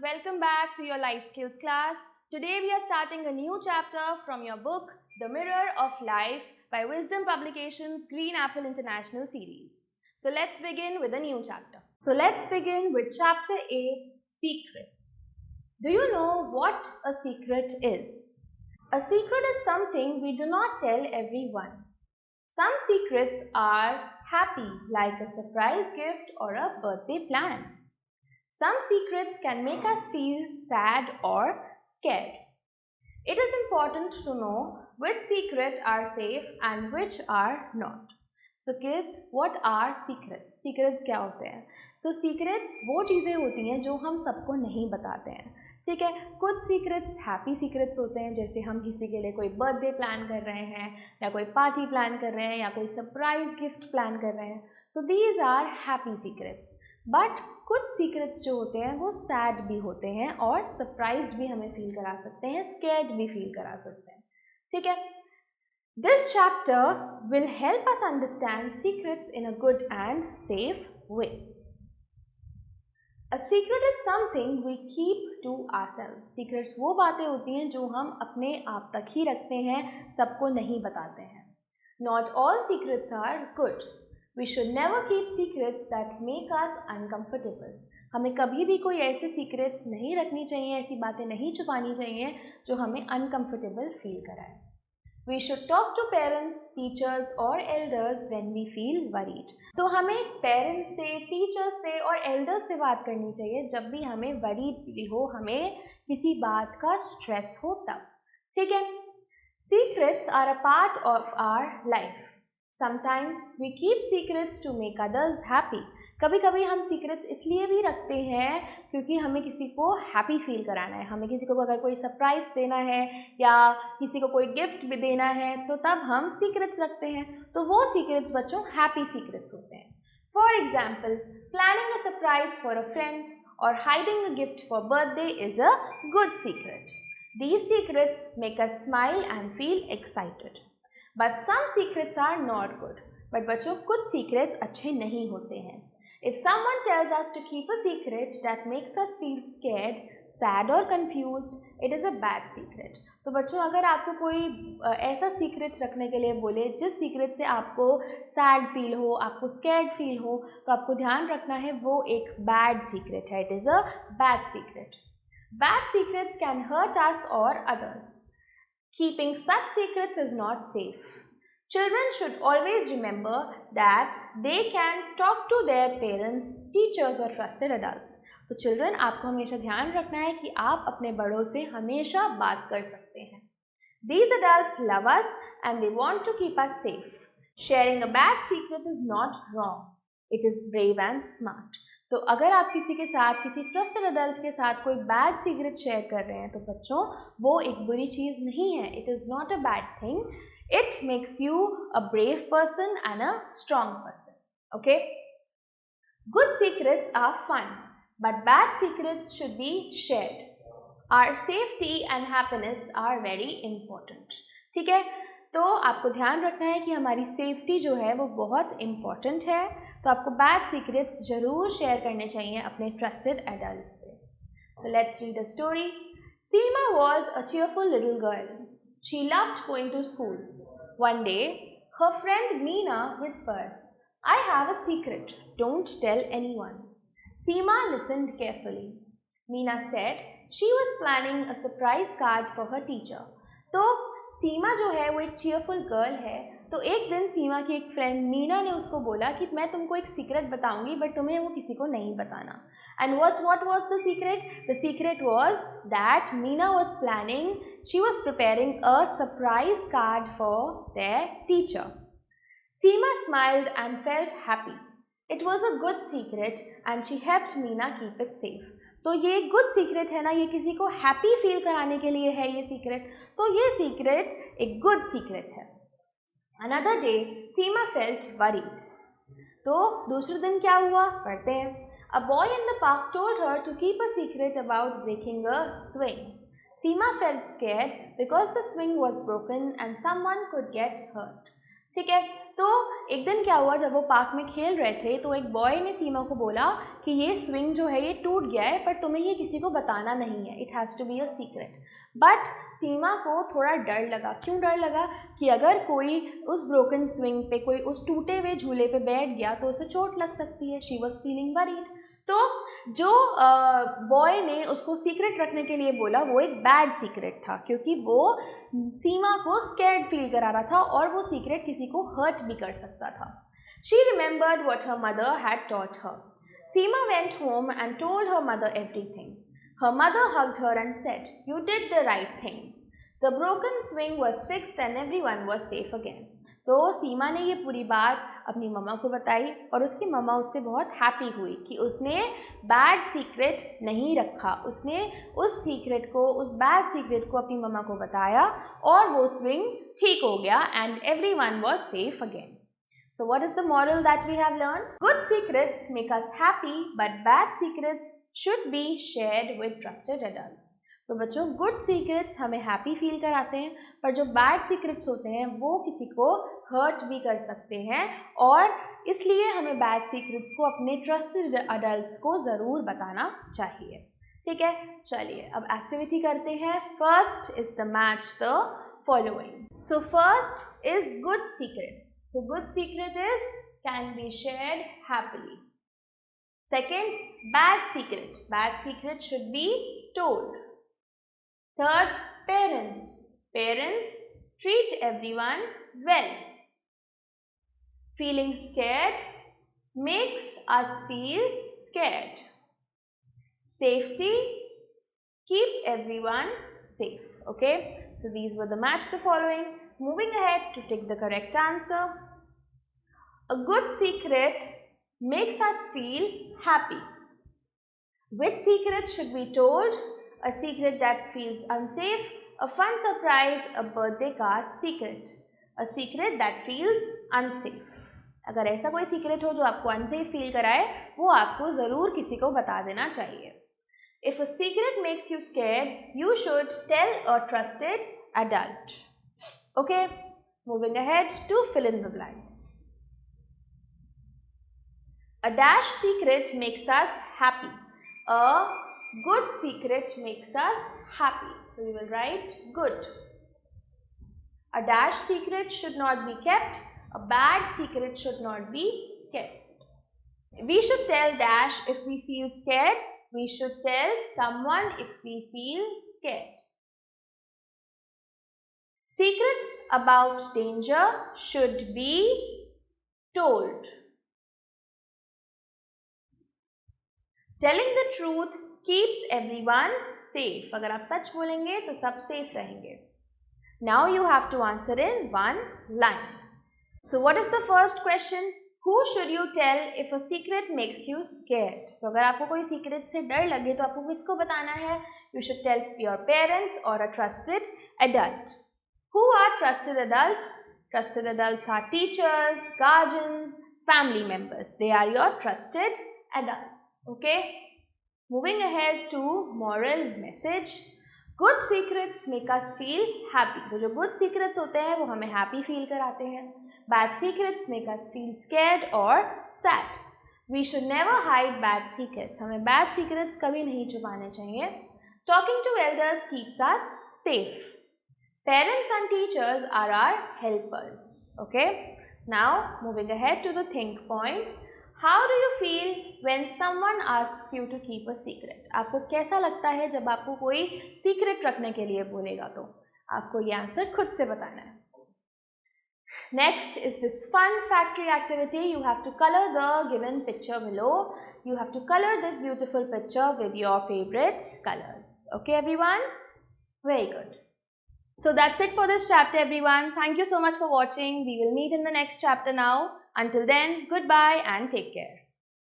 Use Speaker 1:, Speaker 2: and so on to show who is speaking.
Speaker 1: welcome back to your life skills class. Today we are starting a new chapter from your book The Mirror of Life by Wisdom Publications Green Apple International Series. So let's begin with a new chapter. So let's begin with chapter 8, Secrets. Do you know what a secret is? A secret is something we do not tell everyone. Some secrets are happy, like a surprise gift or a birthday plan. Some secrets can make us feel sad or scared. It is important to know which secrets are safe and which are not. So kids, what are secrets? Secrets क्या होते हैं? So secrets वो चीज़ें होती हैं जो हम सबको नहीं बताते हैं. ठीक है, कुछ सीक्रेट्स हैप्पी सीक्रेट्स होते हैं, जैसे हम किसी के लिए कोई बर्थडे प्लान कर रहे हैं या कोई पार्टी प्लान कर रहे हैं या कोई सरप्राइज गिफ्ट प्लान कर रहे हैं. So these are happy secrets. But कुछ सीक्रेट्स जो होते हैं वो सैड भी होते हैं और सरप्राइज्ड भी हमें फील करा सकते हैं, स्कैर्ड भी फील करा सकते हैं. ठीक है, this chapter will help us understand secrets in a good and safe way. A secret is something we keep to ourselves. Secrets वो बातें होती हैं जो हम अपने आप तक ही रखते हैं, सबको नहीं बताते हैं. Not all secrets are good. We should never keep secrets that make us uncomfortable. हमें कभी भी कोई ऐसे secrets नहीं रखनी चाहिए, ऐसी बातें नहीं छुपानी चाहिए जो हमें uncomfortable feel कराए. We should talk to parents, teachers और elders when we feel worried. तो हमें पेरेंट्स से, टीचर्स से और एल्डर्स से बात करनी चाहिए जब भी हमें वरीड फील हो, हमें किसी बात का स्ट्रेस हो तब. ठीक है, secrets are a part of our life. Sometimes we keep secrets to make others happy. कभी कभी हम सीक्रेट्स इसलिए भी रखते हैं क्योंकि हमें किसी को हैप्पी फील कराना है. हमें किसी को अगर कोई सरप्राइज देना है या किसी को कोई गिफ्ट भी देना है तो तब हम सीक्रेट्स रखते हैं. तो वो सीक्रेट्स बच्चों हैप्पी सीक्रेट्स होते हैं. For example, planning a surprise for a friend और hiding a gift for birthday is a good secret. These secrets make us smile and feel excited. But some secrets are not good. But बच्चों कुछ secrets अच्छे नहीं होते हैं. If someone tells us to keep a secret that makes us feel scared, sad or confused, it is a bad secret. तो बच्चों अगर आपको कोई ऐसा सीक्रेट रखने के लिए बोले जिस सीक्रेट से आपको सैड फील हो, आपको स्कैर्ड फील हो, तो आपको ध्यान रखना है वो एक बैड सीक्रेट है. It is a bad secret. Bad secrets can hurt us or others. Keeping such secrets is not safe. Children should always remember that they can talk to their parents, teachers or trusted adults. तो children आपको हमेशा ध्यान रखना है कि आप अपने बड़ों से हमेशा बात कर सकते हैं. These adults love us and they want to keep us safe. Sharing a bad secret is not wrong. It is brave and smart. तो अगर आप किसी के साथ, किसी ट्रस्टेड अडल्ट के साथ कोई बैड सीक्रेट शेयर कर रहे हैं तो बच्चों वो एक बुरी चीज़ नहीं है. It is not a bad thing. It makes you a brave person and a strong person. Okay, good secrets are fun but bad secrets should be shared. Our safety and happiness are very important. ठीक है, तो आपको ध्यान रखना है कि हमारी safety जो है वो बहुत इम्पॉर्टेंट है. तो आपको बैड सीक्रेट्स जरूर शेयर करने चाहिए अपने ट्रस्टेड एडल्ट से. So let's read a story. Seema was a cheerful little girl. She loved going to school. One day, her friend Meena whispered, "I have a secret. Don't tell anyone." Seema listened carefully. Meena said she was planning a surprise card for her teacher. तो सीमा जो है वो एक cheerful girl है. तो एक दिन सीमा की एक फ्रेंड मीना ने उसको बोला कि मैं तुमको एक सीक्रेट बताऊंगी बट तुम्हें वो किसी को नहीं बताना. And what was the secret? The secret was that Meena was planning, she was preparing a surprise card for their teacher. Seema smiled and felt happy. It was a good secret and she helped Meena keep it safe. तो ये good secret है ना, ये किसी को happy feel कराने के लिए है ये सीक्रेट. तो ये सीक्रेट एक गुड सीक्रेट है. Another day, Seema felt worried. तो दूसरे दिन क्या हुआ पढ़ते हैं. A boy in the park told her to keep a secret about breaking a swing. Seema felt scared because the swing was broken and someone could get hurt. ठीक है, तो एक दिन क्या हुआ, जब वो पार्क में खेल रहे थे तो एक बॉय ने सीमा को बोला कि ये स्विंग जो है ये टूट गया है, पर तुम्हें ये किसी को बताना नहीं है, it has to be a secret. But Seema को थोड़ा डर लगा। क्यों डर लगा? कि अगर कोई उस ब्रोकन स्विंग पे, कोई उस टूटे हुए झूले पे बैठ गया तो उसे चोट लग सकती है। She was feeling worried. तो जो बॉय ने उसको सीक्रेट रखने के लिए बोला वो एक बैड सीक्रेट था, क्योंकि वो सीमा को स्कैर्ड फील करा रहा था और वो सीक्रेट किसी को हर्ट भी कर सकता था। She remembered what her mother had taught her. Seema went home and told her mother everything. Her mother hugged her and said, "You did the right thing." The broken swing was fixed and everyone was safe again. तो सीमा ने ये पूरी बात अपनी मम्मा को बताई और उसकी मम्मा उससे बहुत हैप्पी हुई कि उसने बैड सीक्रेट नहीं रखा। उसने उस सीक्रेट को, उस बैड सीक्रेट को अपनी मम्मा को बताया और वो स्विंग ठीक हो गया and everyone was safe again. So what is the moral that we have learned? Good secrets make us happy, but bad secrets should be shared with trusted adults. तो बच्चों, गुड सीक्रेट्स हमें happy feel कराते हैं, पर जो bad secrets होते हैं वो किसी को हर्ट भी कर सकते हैं और इसलिए हमें बैड सीक्रेट्स को अपने ट्रस्टेड अडल्ट्स को ज़रूर बताना चाहिए। ठीक है, चलिए अब एक्टिविटी करते हैं। First is the match the following. So first is good secret. So good secret is can be shared happily. Second, bad secret. Bad secret should be told. Third, parents. Parents treat everyone well. Feeling scared makes us feel scared. Safety, keep everyone safe. Okay, so these were the match the following. Moving ahead to take the correct answer. A good secret makes us feel happy. Which secret should be told? A secret that feels unsafe, a fun surprise, a birthday card secret. A secret that feels unsafe. अगर ऐसा कोई secret हो जो आपको unsafe feel कराए, वो आपको ज़रूर किसी को बता देना चाहिए. If a secret makes you scared, you should tell a trusted adult. Okay, moving ahead to fill in the blanks. A dash secret makes us happy. A good secret makes us happy. So we will write good. A dash secret should not be kept. A bad secret should not be kept. We should tell dash if we feel scared. We should tell someone if we feel scared. Secrets about danger should be told. Telling the truth keeps everyone safe. अगर आप सच बोलेंगे तो सब safe रहेंगे. Now you have to answer in one line. So what is the first question? Who should you tell if a secret makes you scared? तो अगर आपको कोई सीक्रेट से डर लगे तो आपको किसको बताना है? You should tell your parents or a trusted adult. Who are trusted adults? Trusted adults are teachers, guardians, family members. They are your trusted adults. Okay, moving ahead to moral message. Good secrets make us feel happy. तो जो good secrets होते हैं वो हमें happy feel कराते हैं. Bad secrets make us feel scared or sad. We should never hide bad secrets. हमें bad secrets कभी नहीं छुपाने चाहिए. Talking to elders keeps us safe. Parents and teachers are our helpers. Okay, now moving ahead to the think point. How do you feel when someone asks you to keep a secret? आपको कैसा लगता है जब आपको कोई secret रखने के लिए बोलेगा? तो आपको ये आंसर खुद से बताना है. Next is this fun factory activity. You have to color the given picture below. You have to color this beautiful picture with your favorite colors. Okay, everyone? Very good. So that's it for this chapter, everyone. Thank you so much for watching. We will meet in the next chapter now. Until then, goodbye and take care.